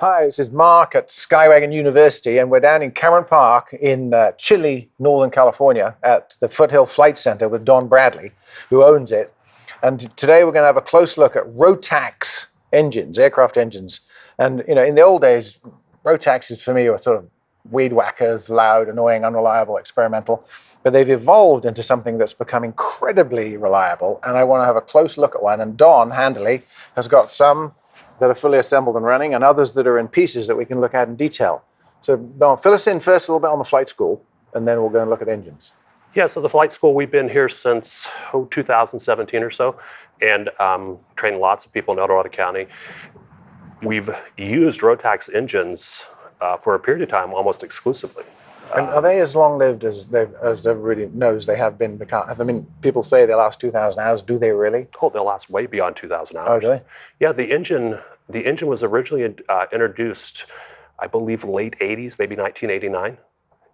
Hi, this is Mark at Skywagon University, and we're down in Cameron Park in chilly Northern California at the Foothill Flight Center with Don Bradley, who owns it. And today we're going to have a close look at Rotax engines, aircraft engines. And, you know, in the old days, Rotaxes for me were sort of weed whackers, loud, annoying, unreliable, experimental. But they've evolved into something that's become incredibly reliable. And I want to have a close look at one. And Don, handily, has got some that are fully assembled and running, and others that are in pieces that we can look at in detail. So Don, fill us in first a little bit on the flight school, and then we'll go and look at engines. Yeah, so the flight school, we've been here since 2017 or so, and trained lots of people in El Dorado County. We've used Rotax engines for a period of time almost exclusively. And are they as long-lived as everybody knows they have been? I mean, people say they last 2,000 hours. Do they really? Oh, they'll last way beyond 2,000 hours. Oh, do they? Yeah, the engine was originally introduced, I believe, late 80s, maybe 1989.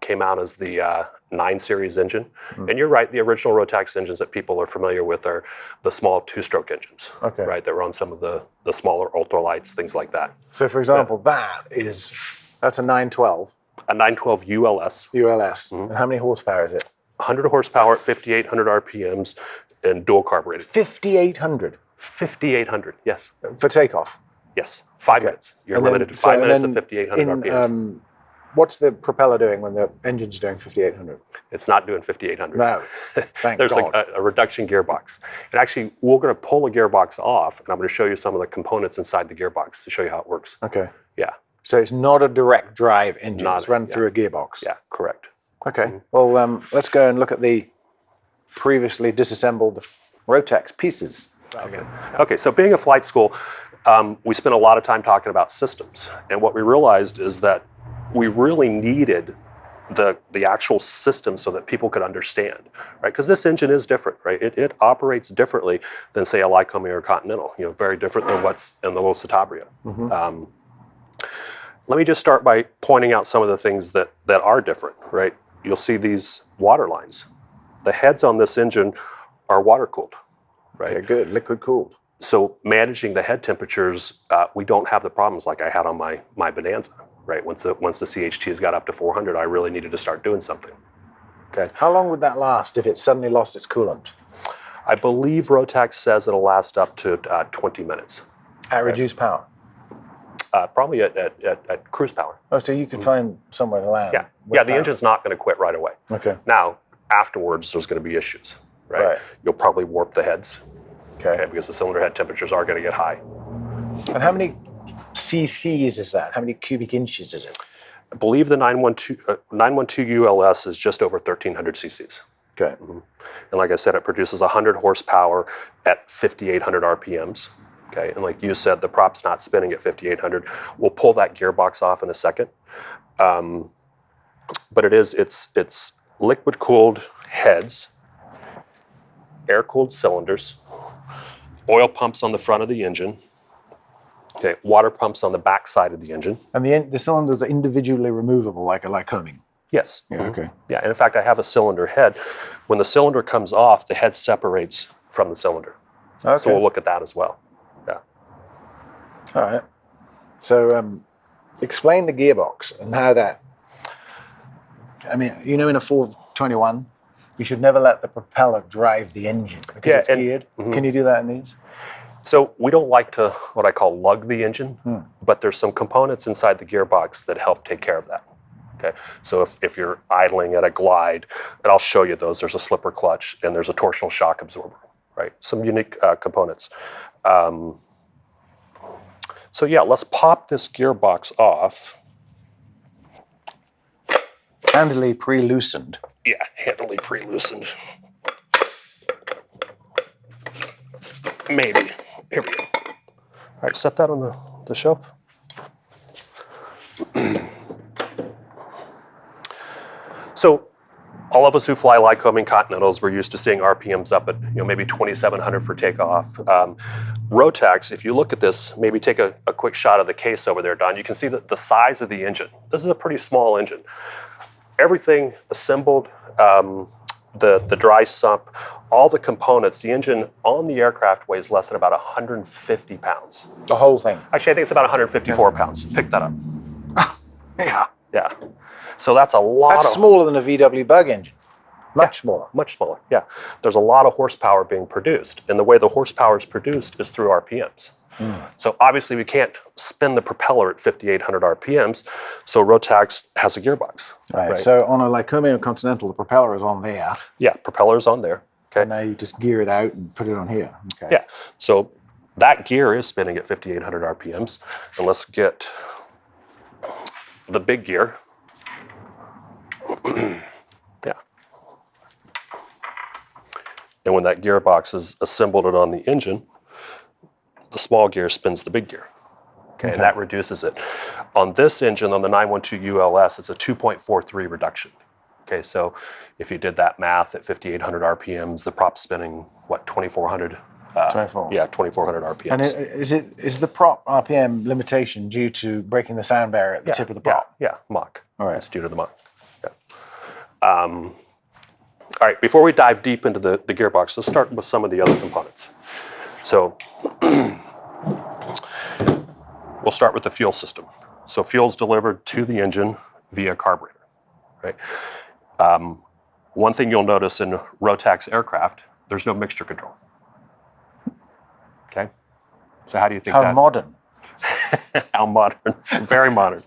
Came out as the 9 series engine. And you're right, the original Rotax engines that people are familiar with are the small 2-stroke engines, right? That were on some of the smaller ultralights, things like that. So, for example, that's a 912. A 912 ULS. ULS. And how many horsepower is it? 100 horsepower at 5,800 RPMs and dual carbureted. 5,800? 5,800, yes. For takeoff? Yes, 5 minutes. You're limited to 5 minutes at 5,800 RPMs. What's the propeller doing when the engine's doing 5,800? It's not doing 5,800. No, thank There's God. like a reduction gearbox. And actually, we're going to pull a gearbox off, and I'm going to show you some of the components inside the gearbox to show you how it works. Okay. Yeah. So it's not a direct drive engine, it's run through a gearbox? Yeah, correct. Okay, well, let's go and look at the previously disassembled Rotax pieces. Okay, so being a flight school, we spent a lot of time talking about systems. And what we realized is that we really needed the actual system so that people could understand, right? Because this engine is different, right? It operates differently than, say, a Lycoming or a Continental, you know, very different than what's in the little Citabria. Let me just start by pointing out some of the things that are different, right? You'll see these water lines. The heads on this engine are water cooled, right? Okay, good, liquid cooled. So managing the head temperatures, we don't have the problems like I had on my Bonanza, right? Once the CHTs got up to 400, I really needed to start doing something. Okay. How long would that last if it suddenly lost its coolant? I believe Rotax says it'll last up to 20 minutes. At reduced power? Probably at cruise power. Oh, so you could find somewhere to land? Yeah, the engine's not going to quit right away. Okay. Now, afterwards, there's going to be issues, right? You'll probably warp the heads, okay, because the cylinder head temperatures are going to get high. And how many cc's is that? How many cubic inches is it? I believe the 912 ULS is just over 1,300 cc's. Okay. And like I said, it produces 100 horsepower at 5,800 RPMs. Okay, and like you said, the prop's not spinning at 5,800. We'll pull that gearbox off in a second. But it's liquid cooled heads, air cooled cylinders, oil pumps on the front of the engine. Okay, water pumps on the back side of the engine. And the cylinders are individually removable, like a Lycoming? Yes. Yeah, okay. Yeah, and in fact, I have a cylinder head. When the cylinder comes off, the head separates from the cylinder. Okay. So we'll look at that as well. Yeah. All right. So explain the gearbox and how that, I mean, you know, in a 421, you should never let the propeller drive the engine because it's geared. Can you do that in these? So we don't like to, what I call, lug the engine, but there's some components inside the gearbox that help take care of that. Okay, so if you're idling at a glide, and I'll show you those, there's a slipper clutch and there's a torsional shock absorber, right? Some unique components. So yeah, let's pop this gearbox off. Handily pre-loosened. Yeah, handily pre-loosened. Maybe. Here we go. All right, set that on the shelf. So all of us who fly Lycoming Continentals, we're used to seeing RPMs up at maybe 2,700 for takeoff. Rotax, if you look at this, maybe take a quick shot of the case over there, Don, you can see the size of the engine. This is a pretty small engine. Everything assembled the dry sump, all the components, the engine on the aircraft weighs less than about 150 pounds. The whole thing. Actually, I think it's about 154 pounds. Pick that up. Yeah. Yeah. So that's a lot. That's smaller than a VW bug engine. Much smaller. Much smaller, yeah. There's a lot of horsepower being produced, and the way the horsepower is produced is through RPMs. So obviously we can't spin the propeller at 5,800 RPMs, so Rotax has a gearbox. Right. So on a Lycoming Continental, the propeller is on there. Yeah, propeller's on there. Okay. And now you just gear it out and put it on here. Okay. Yeah, so that gear is spinning at 5,800 RPMs, and let's get the big gear. Yeah. And when that gearbox is assembled it on the engine, the small gear spins the big gear. Okay, and that reduces it. On this engine, on the 912 ULS, it's a 2.43 reduction. Okay, so if you did that math at 5,800 RPMs, the prop's spinning, what, 2,400? 24. Yeah, 2,400 RPMs. And is the prop RPM limitation due to breaking the sound barrier at the tip of the prop? Yeah, Mach. All right. It's due to the Mach. Yeah. All right, before we dive deep into the gearbox, let's start with some of the other components. So we'll start with the fuel system. So fuel's delivered to the engine via carburetor, right? One thing you'll notice in Rotax aircraft, there's no mixture control. Okay? So how do you think How modern. How modern, very modern,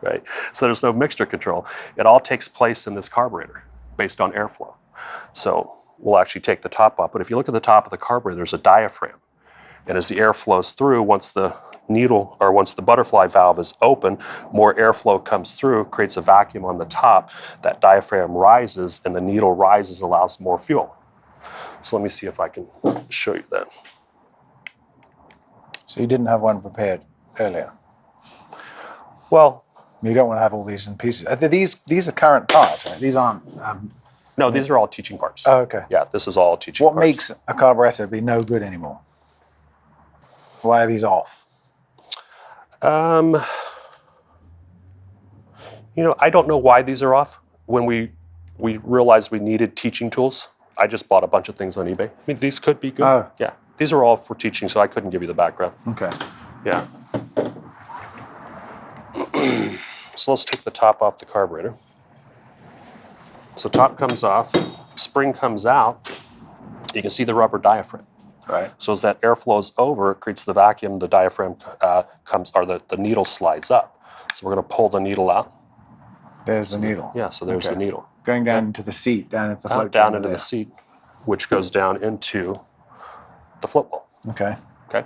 right? So there's no mixture control. It all takes place in this carburetor based on airflow. So we'll actually take the top off, but if you look at the top of the carburetor, there's a diaphragm. And as the air flows through, once the needle or once the butterfly valve is open, more airflow comes through, creates a vacuum on the top, that diaphragm rises and the needle rises, allows more fuel. So let me see if I can show you that. So you didn't have one prepared earlier. Well, You don't want to have all these in pieces. These are current parts, right? These aren't. no, these are all teaching parts. Oh, okay. Yeah, this is all teaching What parts. makes a carburetor be no good anymore? Why are these off? I don't know why these are off. When we realized we needed teaching tools, I just bought a bunch of things on eBay. I mean, these could be good. Oh. Yeah, these are all for teaching, so I couldn't give you the background. Okay. Yeah. So let's take the top off the carburetor. So top comes off, spring comes out. You can see the rubber diaphragm. Right. So as that air flows over, it creates the vacuum, the diaphragm the needle slides up. So we're going to pull the needle out. There's the needle. Yeah, so there's the needle. Going down into the seat, down into the float. Down into the seat, which goes down into the float wall. Okay. Okay.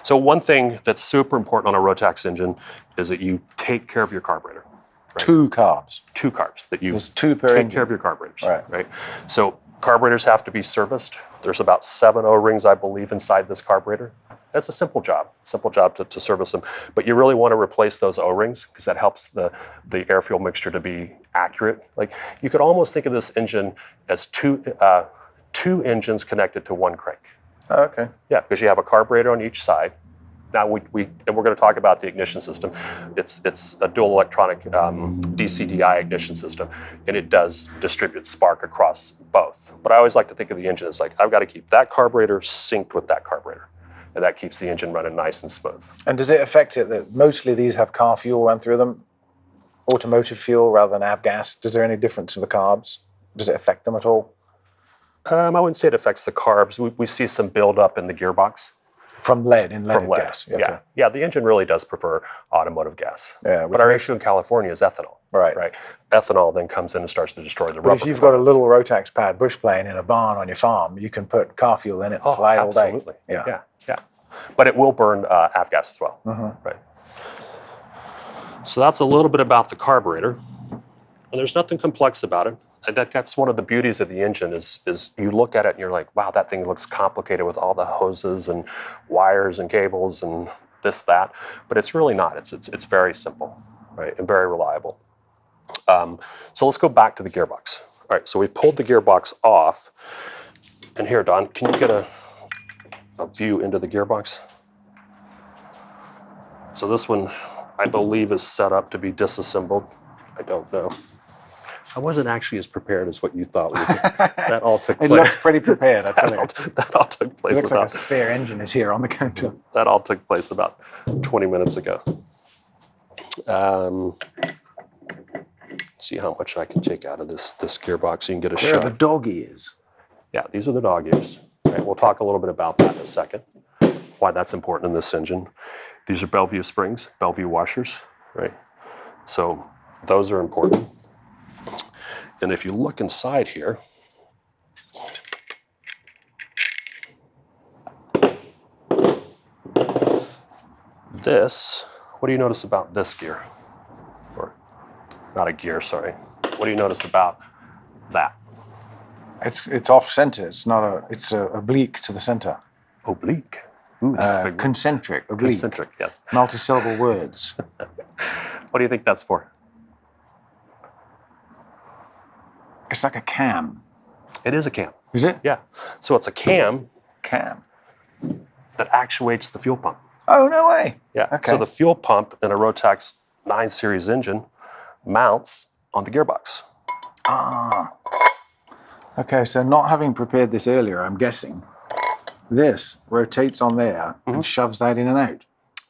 So one thing that's super important on a Rotax engine is that you take care of your carburetor. Right? Two carbs. Two carbs that you There's two per take engine. care of your carburetors. Right. So carburetors have to be serviced. There's about 7 O-rings, I believe, inside this carburetor. That's a simple job to service them. But you really want to replace those O-rings because that helps the air-fuel mixture to be accurate. Like you could almost think of this engine as two engines connected to one crank. Oh, okay. Yeah, because you have a carburetor on each side. Now we're going to talk about the ignition system. It's a dual electronic DCDI ignition system, and it does distribute spark across both. But I always like to think of the engine as like I've got to keep that carburetor synced with that carburetor, and that keeps the engine running nice and smooth. And does it affect it that mostly these have car fuel run through them, automotive fuel rather than avgas? Is there any difference in the carbs? Does it affect them at all? I wouldn't say it affects the carbs. We see some buildup in the gearbox. From lead in lead From lead, gas. yeah. Yeah, the engine really does prefer automotive gas. Yeah, but our issue in California is ethanol. Right. Ethanol then comes in and starts to destroy the rubber. But if you've got a little Rotax powered bush plane in a barn on your farm, you can put car fuel in it and fly all day. Absolutely. Yeah. But it will burn avgas as well. Right. So that's a little bit about the carburetor. And there's nothing complex about it. That's one of the beauties of the engine is you look at it and you're like, wow, that thing looks complicated with all the hoses and wires and cables and this, that. But it's really not. It's very simple, right, and very reliable. So let's go back to the gearbox. All right, so we've pulled the gearbox off. And here, Don, can you get a view into the gearbox? So this one, I believe, is set up to be disassembled. I don't know. I wasn't actually as prepared as what you thought. That all took place. It looks pretty prepared, I tell you. That all took It place looks like a about. spare engine is here on the counter. That all took place about 20 minutes ago. See how much I can take out of this gearbox. You can get a Where shot. are the dog ears? Yeah, these are the dog ears. Right, we'll talk a little bit about that in a second, why that's important in this engine. These are Bellevue springs, Bellevue washers, right? So those are important. And if you look inside here, what do you notice about this gear? Or not a gear, sorry. What do you notice about that? It's off center. It's not a. It's oblique to the center. Oblique. Ooh, that's a big word. Concentric. Oblique. Concentric, yes. Multi-syllable words. What do you think that's for? It's like a cam. It is a cam. Is it? Yeah. So it's a cam Cam. that actuates the fuel pump. Oh, no way. Yeah. Okay. So the fuel pump in a Rotax 9 Series engine mounts on the gearbox. Ah. Okay, so not having prepared this earlier, I'm guessing this rotates on there and shoves that in and out.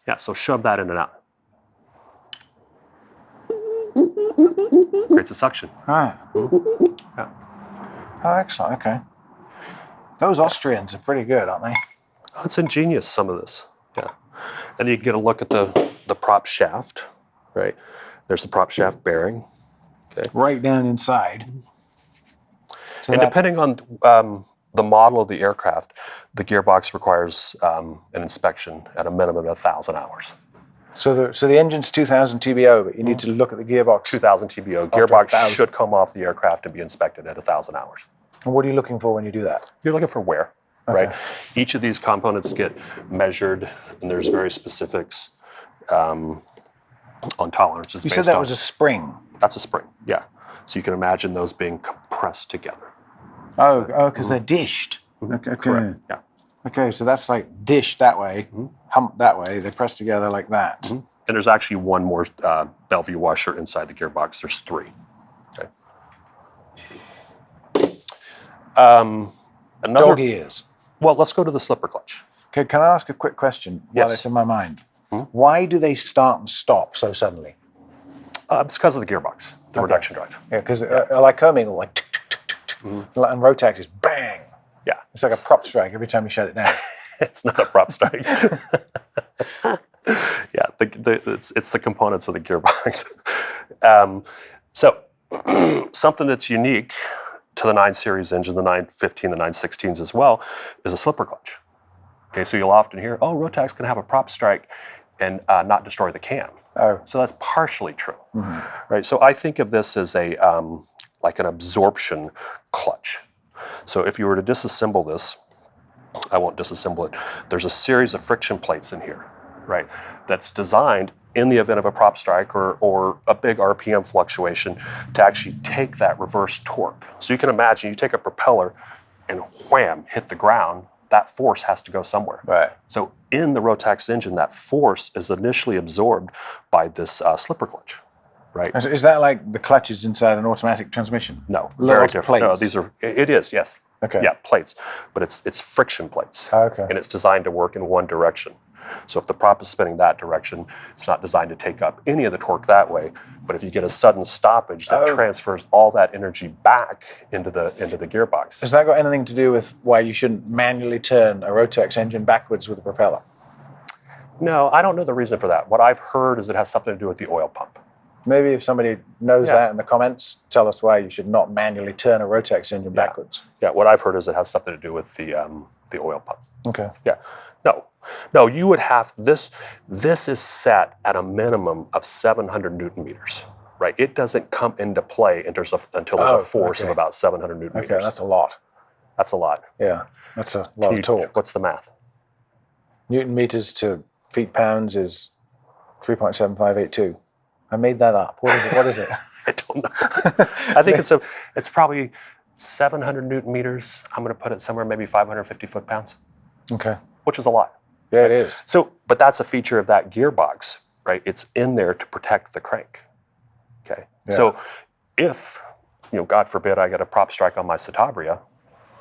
Yeah, so shove that in and out. Creates a suction. Right. Yeah. Oh, excellent. Okay. Those Austrians are pretty good, aren't they? Oh, it's ingenious, some of this. Yeah. And you can get a look at the prop shaft, right? There's the prop shaft bearing. Okay. Right down inside. So And depending on the model of the aircraft, the gearbox requires an inspection at a minimum of 1,000 hours. So the engine's 2,000 TBO, but you need to look at the gearbox. 2,000 TBO. After Gearbox 1,000. should come off the aircraft and be inspected at 1,000 hours. And what are you looking for when you do that? You're looking for wear, right? Each of these components get measured, and there's very specifics on tolerances. You said that was a spring. That's a spring, yeah. So you can imagine those being compressed together. Oh, because they're dished. Okay. Correct. Yeah. Okay, so that's like dished that way, humped that way. They press together like that. And there's actually one more Bellevue washer inside the gearbox. There's 3. Okay. Dog ears. Well, let's go to the slipper clutch. Okay, can I ask a quick question while Yes. it's in my mind? Why do they start and stop so suddenly? It's because of the gearbox, the reduction drive. Yeah, because I like Coming, like tick, tick, tick, tick, tick. And Rotax is bang. Yeah. It's like a prop strike every time you shut it down. It's not a prop strike. Yeah, it's the components of the gearbox. So something that's unique to the 9 Series engine, the 915, the 916s as well, is a slipper clutch. Okay, so you'll often hear, oh, Rotax can have a prop strike and not destroy the cam. Oh. So that's partially true, right? So I think of this as a like an absorption clutch. So if you were to disassemble this, I won't disassemble it. There's a series of friction plates in here, right? That's designed in the event of a prop strike or a big RPM fluctuation to actually take that reverse torque. So you can imagine you take a propeller and wham, hit the ground, that force has to go somewhere. Right. So in the Rotax engine, that force is initially absorbed by this slipper clutch, right? Is that like the clutches inside an automatic transmission? No, Little very different. plates. No, these are, it is, yes. Okay. Yeah, plates, but it's friction plates. Okay. And it's designed to work in one direction. So if the prop is spinning that direction, it's not designed to take up any of the torque that way. But if you get a sudden stoppage, that transfers all that energy back into the gearbox. Has that got anything to do with why you shouldn't manually turn a Rotax engine backwards with a propeller? No, I don't know the reason for that. What I've heard is it has something to do with the oil pump. Maybe if somebody knows that in the comments, tell us why you should not manually turn a Rotax engine backwards. Yeah, what I've heard is it has something to do with the oil pump. Okay. Yeah. No, you would have this is set at a minimum of 700 Newton meters, right? It doesn't come into play until there's a force of about 700 Newton meters. Okay, that's a lot. That's a lot. Yeah, that's a lot of torque. What's the math? Newton meters to feet pounds is 3.7582. I made that up. What is it? I don't know. I think it's probably 700 Newton meters. I'm going to put it somewhere maybe 550 foot-pounds. Okay. Which is a lot. Yeah, it is. So, but that's a feature of that gearbox, right? It's in there to protect the crank. Okay. Yeah. So if God forbid I get a prop strike on my Citabria,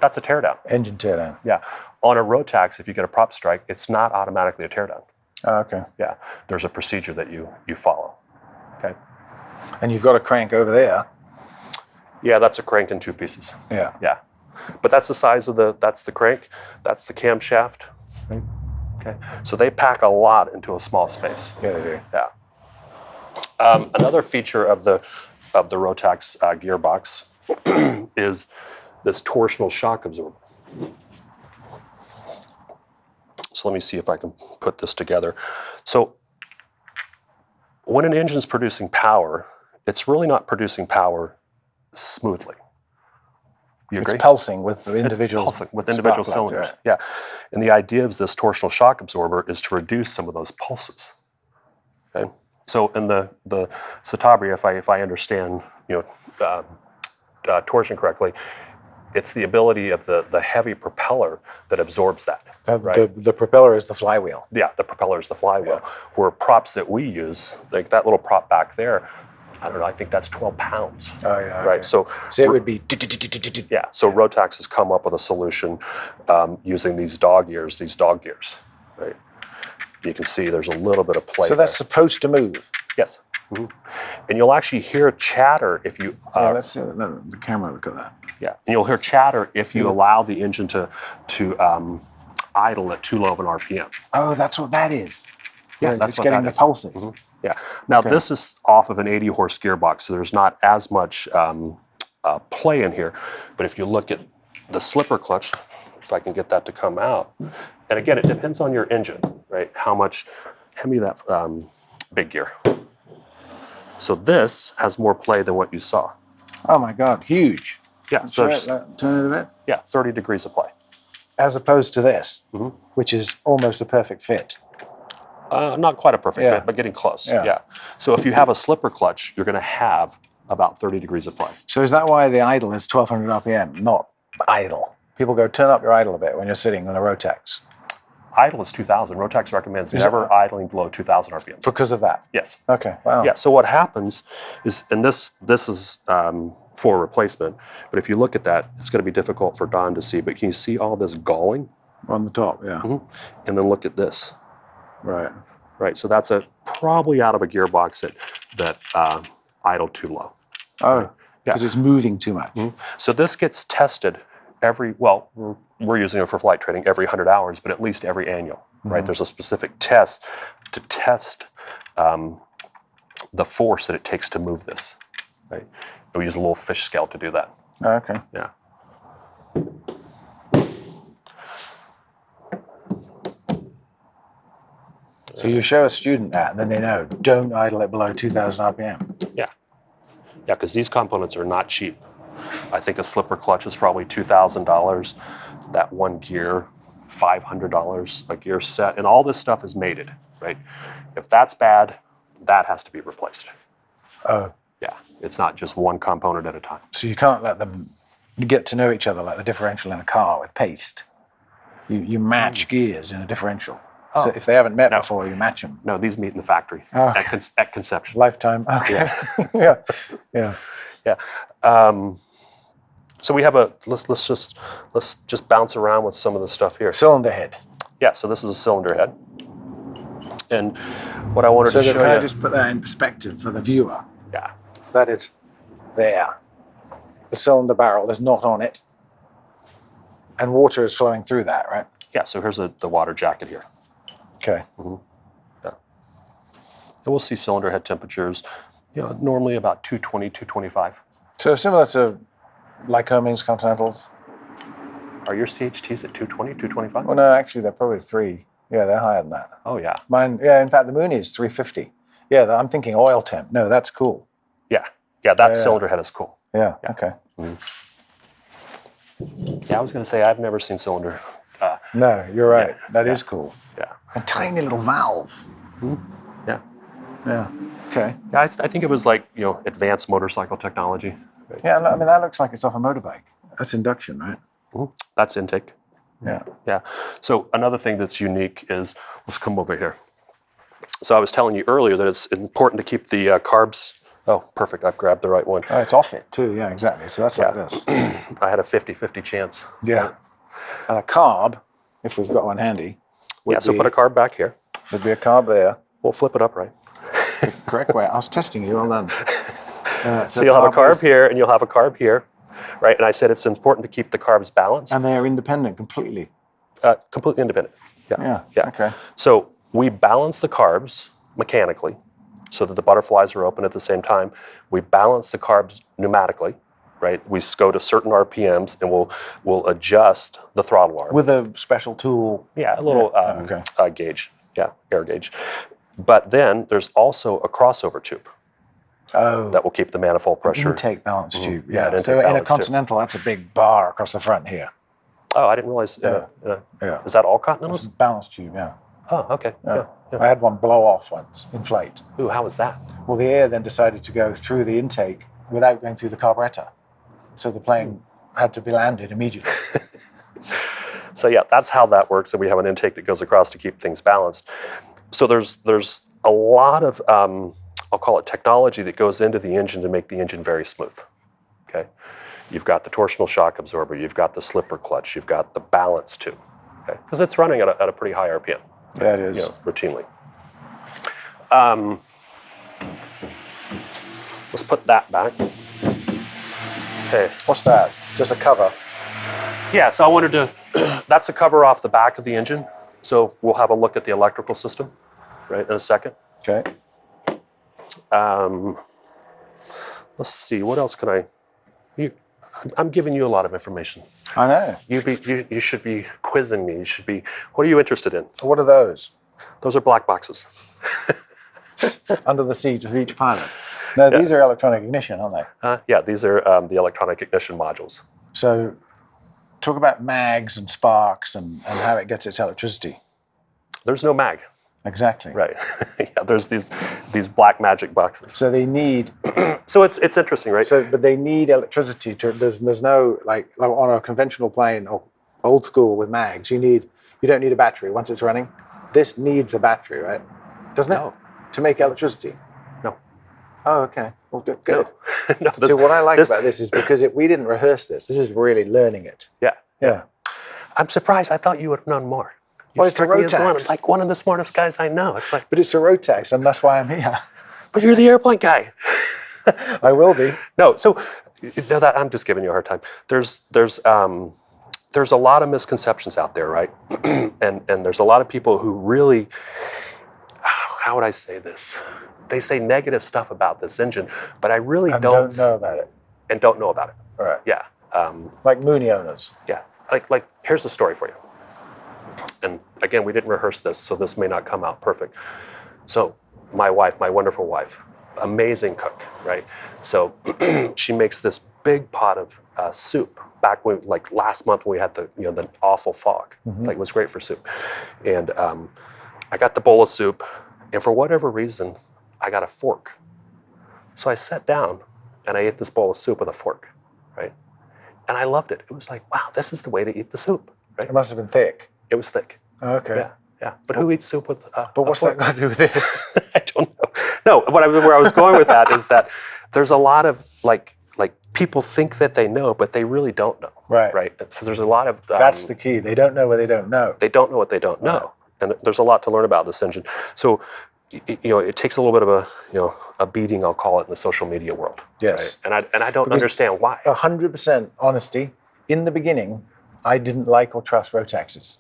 that's a teardown. Engine teardown. Yeah. On a Rotax, if you get a prop strike, it's not automatically a teardown. Oh, okay. Yeah. There's a procedure that you follow. Okay. And you've got a crank over there. Yeah, that's a crank in 2 pieces. Yeah. Yeah. But that's the size of that's the crank, that's the camshaft. Right? Okay. So they pack a lot into a small space. Yeah, they do. Yeah. Another feature of the Rotax gearbox is this torsional shock absorber. So let me see if I can put this together. So when an engine's producing power, it's really not producing power smoothly. You agree? It's pulsing with the individual, it's pulsing with individual spark plugs, cylinders. right? Yeah. And the idea of this torsional shock absorber is to reduce some of those pulses. Okay. So in the Citabria, if I understand torsion correctly, it's the ability of the heavy propeller that absorbs that. Right? The propeller is the flywheel. Yeah, the propeller is the flywheel. Where props that we use, like that little prop back there, I don't know, I think that's 12 pounds. Oh, yeah. Okay. Right. So it would be. yeah. So Rotax has come up with a solution using these dog gears. Right. You can see there's a little bit of play. So that's supposed to move. Yes. Mm-hmm. And you'll actually hear chatter if you. Let's see the camera. Look at that. Yeah, and you'll hear chatter if you allow the engine to idle at too low of an RPM. Oh, that's what that is. Yeah, that's it's what getting that the is. pulses. Mm-hmm. Yeah. Now this is off of an 80-horse gearbox, so there's not as much play in here. But if you look at the slipper clutch, if I can get that to come out, and again, it depends on your engine, right? How much? Hand me that big gear. So this has more play than what you saw. Oh my God, huge. Yeah. So there's, turn it a bit. yeah, 30 degrees of play. As opposed to this, which is almost a perfect fit. Not quite a perfect fit, but getting close. Yeah. So if you have a slipper clutch, you're going to have about 30 degrees of play. So is that why the idle is 1200 RPM, not idle? People go, turn up your idle a bit when you're sitting on a Rotax. Idle is 2,000. Rotax recommends never idling below 2,000 RPM. Because of that? Yes. Okay, wow. Yeah, so what happens is, and this is for replacement, but if you look at that, it's going to be difficult for Don to see, but can you see all this galling? On the top, yeah. And then look at this. Right. Right, so that's probably out of a gearbox that idled too low. Oh, because it's moving too much. So this gets tested we're using it for flight training every 100 hours, but at least every annual, right? There's a specific test to test the force that it takes to move this, right? And we use a little fish scale to do that. Oh, okay. Yeah. So you show a student that, and then they know, don't idle it below 2,000 RPM. Yeah. Yeah, because these components are not cheap. I think a slipper clutch is probably $2,000. That one gear, $500 a gear set, and all this stuff is mated, right? If that's bad, that has to be replaced. Oh. Yeah, it's not just one component at a time. So you can't let them get to know each other like the differential in a car with paste. You match gears in a differential. Oh. So if they haven't met before, you match them. No, these meet in the factory at conception. Lifetime. Okay. Yeah. Yeah. So we have let's just bounce around with some of the stuff here. Cylinder head. Yeah. So this is a cylinder head, and what I wanted to show you. Can I just put that in perspective for the viewer? Yeah. That is there. The cylinder barrel is not on it, and water is flowing through that, right? Yeah. So here's the water jacket here. Okay. Yeah. And we'll see cylinder head temperatures, normally about 220, 225. So similar to Lycoming's Continentals? Are your CHTs at 220, 225? Well, no, actually, they're probably 3. Yeah, they're higher than that. Oh, yeah. Mine, yeah, in fact, the Mooney is 350. Yeah, I'm thinking oil temp. No, that's cool. Yeah. Yeah, that cylinder head is cool. Yeah, okay. Yeah, I was going to say, I've never seen cylinder. No, you're right. That is cool. Yeah. And tiny little valves. Yeah. Yeah. Okay. Yeah, I think it was like, advanced motorcycle technology. Yeah, I mean, that looks like it's off a motorbike. That's induction, right? That's intake. Yeah. Yeah. So another thing that's unique is, let's come over here. So I was telling you earlier that it's important to keep the carbs Oh, perfect. I've grabbed the right one. Oh, it's off it too. Yeah, exactly. So that's like this. I had a 50-50 chance. Yeah. And a carb, if we've got one handy. So put a carb back here. There'd be a carb there. We'll flip it up right. The correct way. I was testing you. Well done. So you'll have a carb here and you'll have a carb here, right? And I said it's important to keep the carbs balanced. And they are independent completely. Completely independent. Yeah. Okay. So we balance the carbs mechanically so that the butterflies are open at the same time. We balance the carbs pneumatically, right? We go to certain RPMs and we'll adjust the throttle arm. With a special tool. Yeah, a little gauge. Yeah, air gauge. But then there's also a crossover tube. Oh. That will keep the manifold pressure. Intake balance tube. Yeah, an intake so in a balance tube. Continental, that's a big bar across the front here. Oh, I didn't realize. Yeah. Is that all Continentals? It's a balance tube, yeah. Oh, okay. Yeah. I had one blow off once, inflate. Ooh, how was that? Well, the air then decided to go through the intake without going through the carburetor. So the plane had to be landed immediately. So yeah, that's how that works. And we have an intake that goes across to keep things balanced. So there's a lot of, I'll call it technology that goes into the engine to make the engine very smooth. Okay. You've got the torsional shock absorber, you've got the slipper clutch, you've got the balance tube. Okay. Because it's running at a pretty high RPM. Yeah, it is. Routinely. Let's put that back. Okay. What's that? Just a cover? Yeah, so I wanted to, that's a cover off the back of the engine. So we'll have a look at the electrical system, right, in a second. Okay. Let's see, what else can I'm giving you a lot of information. I know. You should be quizzing me. What are you interested in? What are those? Those are black boxes. Under the seat of each pilot. No, these are electronic ignition, aren't they? Yeah, these are the electronic ignition modules. So talk about mags and sparks and how it gets its electricity. There's no mag. Exactly. Right. Yeah, there's these black magic boxes. So they need. So it's interesting, right? So, but they need electricity to. There's no like on a conventional plane or old school with mags. You don't need a battery once it's running. This needs a battery, right? Doesn't it? No. To make electricity. No. Oh, okay. Well, good. No, So what I like about this is because we didn't rehearse this. This is really learning it. Yeah. Yeah. I'm surprised. I thought you would have known more. Well, it's a Rotax. One of the smartest guys I know. It's like, but it's a Rotax, and that's why I'm here. But you're the airplane guy. I will be. No, so I'm just giving you a hard time. There's a lot of misconceptions out there, right? and there's a lot of people who really, how would I say this? They say negative stuff about this engine, but I really don't know about it. And don't know about it. All right. Yeah. Like Mooney owners. Yeah. Like here's the story for you. And again, we didn't rehearse this, so this may not come out perfect. So my wife, my wonderful wife, amazing cook, right? So she makes this big pot of soup. Back when, like last month, when we had the awful fog. Like it was great for soup. And I got the bowl of soup, and for whatever reason, I got a fork. So I sat down and I ate this bowl of soup with a fork, right? And I loved it. It was like, wow, this is the way to eat the soup, right? It must have been thick. It was thick. Oh, okay. Yeah. But who eats soup with But what's that got to do with this? I don't know. No, where I was going with that is that there's a lot of like people think that they know, but they really don't know. Right. Right. So there's a lot of that's the key. They don't know what they don't know. They don't know what they don't know, and there's a lot to learn about this engine. So it takes a little bit of a beating, I'll call it, in the social media world. Yes. Right? And I don't understand why. 100% honesty. In the beginning, I didn't like or trust Rotaxes.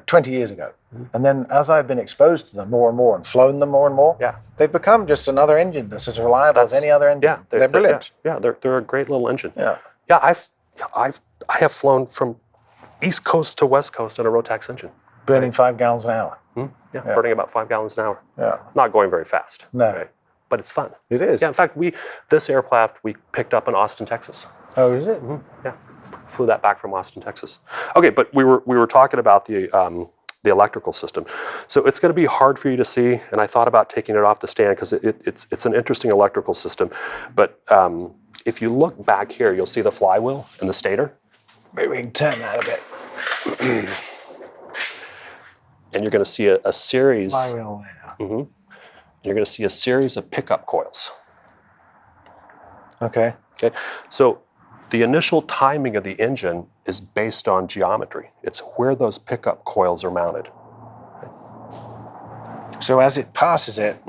20 years ago. And then as I've been exposed to them more and more and flown them more and more, they've become just another engine that's as reliable as any other engine. Yeah, they're brilliant. They're a great little engine. Yeah. Yeah, I have flown from East Coast to West Coast in a Rotax engine. Burning 5 gallons an hour. Yeah, burning about 5 gallons an hour. Yeah. Not going very fast. No. Right? But it's fun. It is. Yeah, in fact, this aircraft we picked up in Austin, Texas. Oh, is it? Yeah. Flew that back from Austin, Texas. Okay, but we were talking about the electrical system. So it's going to be hard for you to see, and I thought about taking it off the stand because it's an interesting electrical system. But if you look back here, you'll see the flywheel and the stator. Maybe we can turn that a bit. And you're going to see a series. Flywheel there. You're going to see a series of pickup coils. Okay. Okay, so the initial timing of the engine is based on geometry. It's where those pickup coils are mounted. So as it passes it,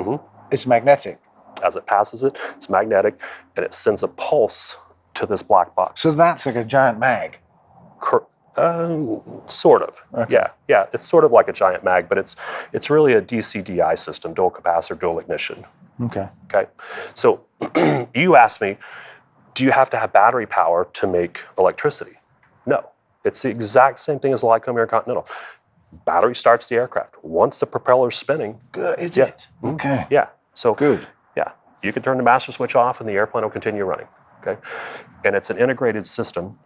it's magnetic. As it passes it, it's magnetic, and it sends a pulse to this black box. So that's like a giant mag. Sort of. Okay. Yeah. It's sort of like a giant mag, but it's really a DC-DI system, dual capacitor, dual ignition. Okay. Okay. So you asked me, do you have to have battery power to make electricity? No. It's the exact same thing as the Lycoming or Continental. Battery starts the aircraft. Once the propeller's spinning. Good. Is it? Okay. Yeah. So good. Yeah. You can turn the master switch off and the airplane will continue running. Okay. And it's an integrated system.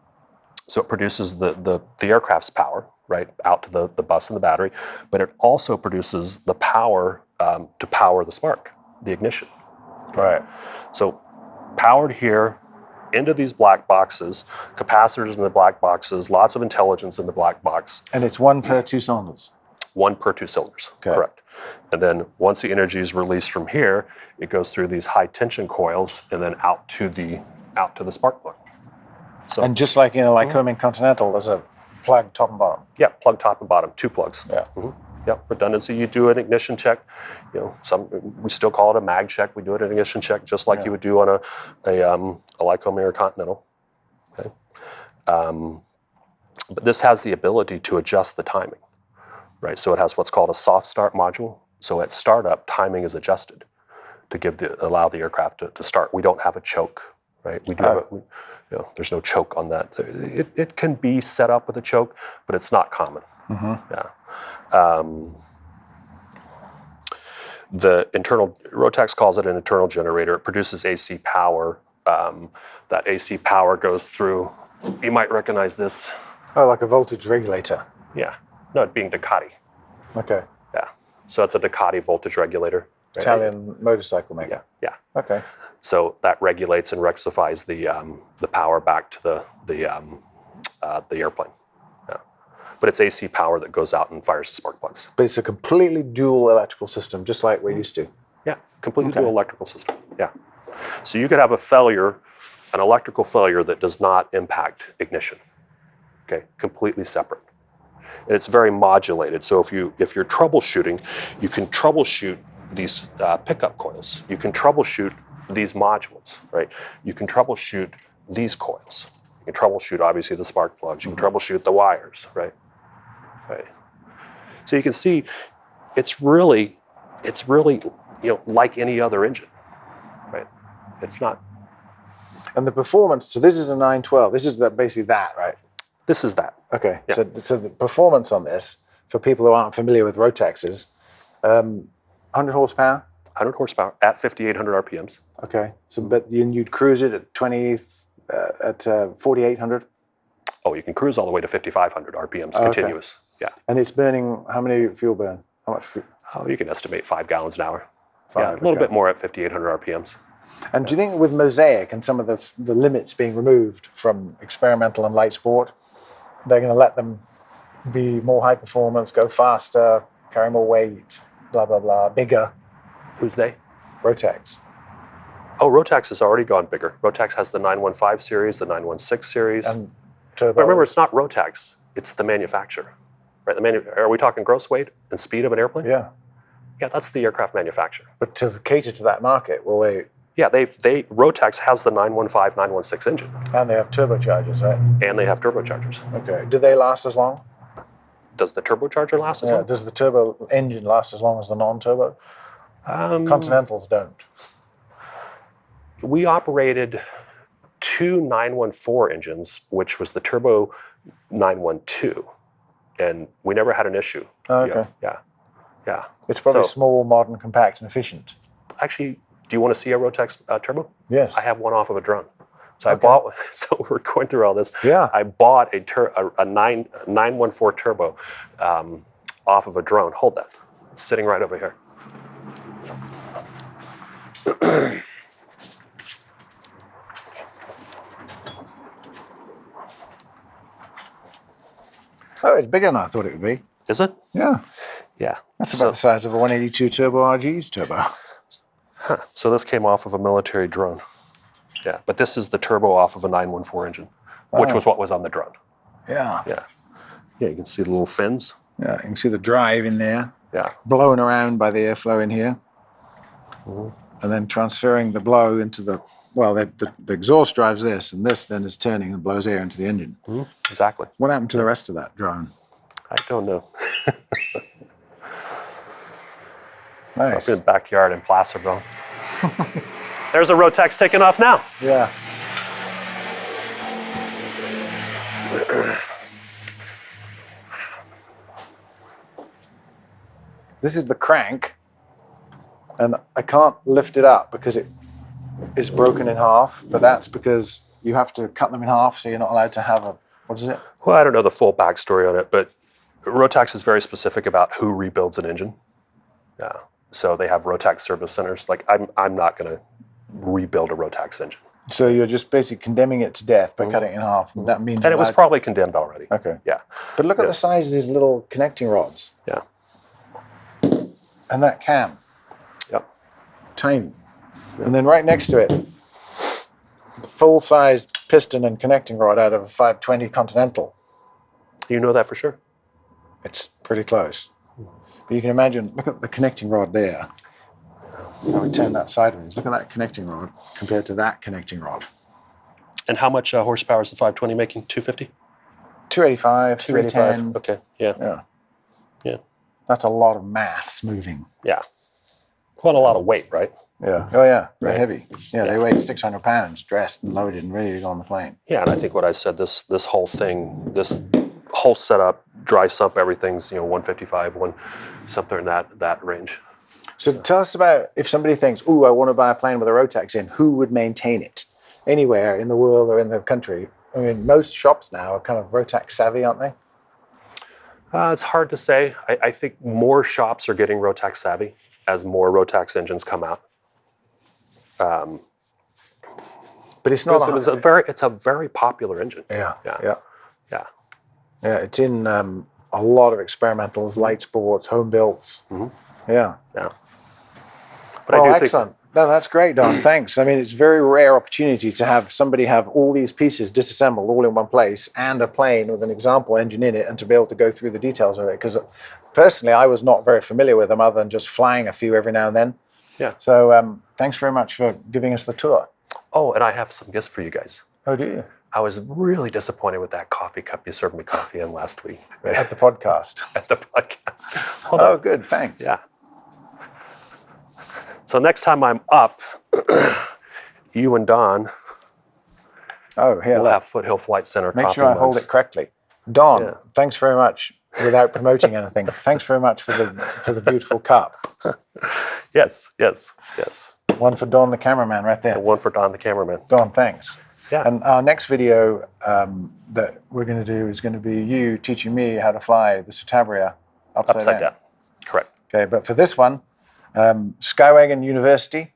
So it produces the aircraft's power, right, out to the bus and the battery, but it also produces the power to power the spark, the ignition. Right. So powered here into these black boxes, capacitors in the black boxes, lots of intelligence in the black box. And it's one per 2 cylinders? One per 2 cylinders, correct. And then once the energy is released from here, it goes through these high tension coils and then out to the spark plug. So, and just like Lycoming Continental, there's a plug top and bottom. Yeah, plug top and bottom, 2 plugs. Yeah. Yeah, redundancy. You do an ignition check. We still call it a mag check. We do it an ignition check just like you would do on a Lycoming or Continental. Okay. But this has the ability to adjust the timing, right? So it has what's called a soft start module. So at startup, timing is adjusted to allow the aircraft to start. We don't have a choke, right? We do have there's no choke on that. It can be set up with a choke, but it's not common. Yeah. The internal, Rotax calls it an internal generator. It produces AC power. That AC power goes through, you might recognize this. Oh, like a voltage regulator. Yeah. No, it being Ducati. Okay. Yeah. So it's a Ducati voltage regulator. Right? Italian motorcycle maker. Yeah. Okay. So that regulates and rectifies the power back to the airplane. Yeah. But it's AC power that goes out and fires the spark plugs. But it's a completely dual electrical system, just like we're used to. Yeah, completely dual electrical system. Yeah. So you could have an electrical failure that does not impact ignition. Okay, completely separate. And it's very modulated. So if you're troubleshooting, you can troubleshoot these pickup coils. You can troubleshoot these modules, right? You can troubleshoot these coils. You can troubleshoot, obviously, the spark plugs. You can troubleshoot the wires, right? Right. So you can see it's really like any other engine, right? It's not. And the performance, so this is a 912. This is basically that, right? This is that. Okay. Yeah. So the performance on this, for people who aren't familiar with Rotaxes, 100 horsepower? 100 horsepower at 5,800 RPMs. Okay. So, but you'd cruise it at 4,800? Oh, you can cruise all the way to 5,500 RPMs continuous. Yeah. And it's burning, how many fuel burn? How much fuel? Oh, you can estimate 5 gallons an hour. 5, yeah, a little bit more at 5,800 RPMs. And do you think with Mosaic and some of the limits being removed from experimental and light sport, they're going to let them be more high performance, go faster, carry more weight, blah, blah, blah, bigger? Who's they? Rotax. Oh, Rotax has already gone bigger. Rotax has the 915 series, the 916 series. And turbo. But remember, it's not Rotax, it's the manufacturer. Right? Are we talking gross weight and speed of an airplane? Yeah. Yeah, that's the aircraft manufacturer. But to cater to that market, will they? Yeah, Rotax has the 915, 916 engine. And they have turbochargers, right? And they have turbochargers. Okay. Do they last as long? Does the turbocharger last as long? Does the turbo engine last as long as the non-turbo? Continentals don't. We operated 2 914 engines, which was the turbo 912, and we never had an issue. Oh, okay. Yeah. It's probably small, modern, compact, and efficient. Actually, do you want to see a Rotax turbo? Yes. I have one off of a drone. So I bought. So we're going through all this. Yeah. I bought a 914 turbo off of a drone. Hold that. It's sitting right over here. Oh, it's bigger than I thought it would be. Is it? Yeah. Yeah. That's about the size of a 182 Turbo RG's turbo. So this came off of a military drone. Yeah, but this is the turbo off of a 914 engine, which was what was on the drone. Yeah. Yeah. Yeah, you can see the little fins. Yeah, you can see the drive in there. Yeah. Blown around by the airflow in here. And then transferring the blow into the, well, the exhaust drives this, and this then is turning and blows air into the engine. Exactly. What happened to the rest of that drone? I don't know. Nice. Up in the backyard in Placerville. There's a Rotax taking off now. Yeah. This is the crank, and I can't lift it up because it is broken in half, but that's because you have to cut them in half, so you're not allowed to have a, what is it? Well, I don't know the full backstory on it, but Rotax is very specific about who rebuilds an engine. Yeah. So they have Rotax service centers. Like I'm not going to rebuild a Rotax engine. So you're just basically condemning it to death by cutting it in half. And that means And it was probably condemned already. Okay. Yeah. But look at the size of these little connecting rods. Yeah. And that cam. Yep. Tiny. And then right next to it, the full-sized piston and connecting rod out of a 520 Continental. You know that for sure? It's pretty close. But you can imagine, look at the connecting rod there. I would turn that sideways. Look at that connecting rod compared to that connecting rod. And how much horsepower is the 520 making? 250? 285, 310. Okay. Yeah. Yeah. Yeah. That's a lot of mass moving. Yeah. Quite a lot of weight, right? Yeah. Oh, yeah. They're Right. heavy. Yeah, they weigh 600 pounds, dressed and loaded and ready to go on the plane. Yeah, and I think what I said, this whole thing, this whole setup, dry sump, everything's 155, something in that range. So tell us about, if somebody thinks, ooh, I want to buy a plane with a Rotax in, who would maintain it? Anywhere in the world or in the country? I mean, most shops now are kind of Rotax savvy, aren't they? It's hard to say. I think more shops are getting Rotax savvy as more Rotax engines come out. But it's not. It's a very popular engine. Yeah. Yeah. Yeah. Yeah. Yeah. It's in a lot of experimentals, light sports, home builds. Yeah. Yeah. But Oh, I do excellent. think. No, that's great, Don. Thanks. I mean, it's a very rare opportunity to have somebody have all these pieces disassembled all in one place and a plane with an example engine in it, and to be able to go through the details of it. Because personally, I was not very familiar with them other than just flying a few every now and then. Yeah. So thanks very much for giving us the tour. Oh, and I have some gifts for you guys. Oh, do you? I was really disappointed with that coffee cup you served me coffee in last week. At the podcast. At the podcast. Hold Oh, on. good. Thanks. Yeah. So next time I'm up, you and Don Oh, here, will look. have Foothill Flight Center Make coffee sure I hold mugs. it correctly. Don, Yeah. thanks very much. Without promoting anything, thanks very much for the beautiful cup. Yes. One for Don, the cameraman, right there. And one for Don, the cameraman. Don, thanks. Yeah. And our next video that we're going to do is going to be you teaching me how to fly the Citabria upside down. Down. Correct. Okay, but for this one, Skywagon University,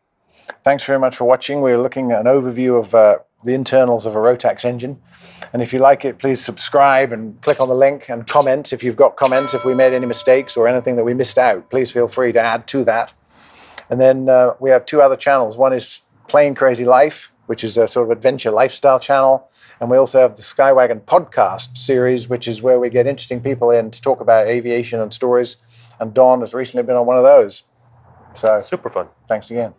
thanks very much for watching. We're looking at an overview of the internals of a Rotax engine. And if you like it, please subscribe and click on the link and comment. If you've got comments, if we made any mistakes or anything that we missed out, please feel free to add to that. And then we have two other channels. One is Plane Crazy Life, which is a sort of adventure lifestyle channel. And we also have the Skywagon podcast series, which is where we get interesting people in to talk about aviation and stories. And Don has recently been on one of those. So Super fun. thanks again.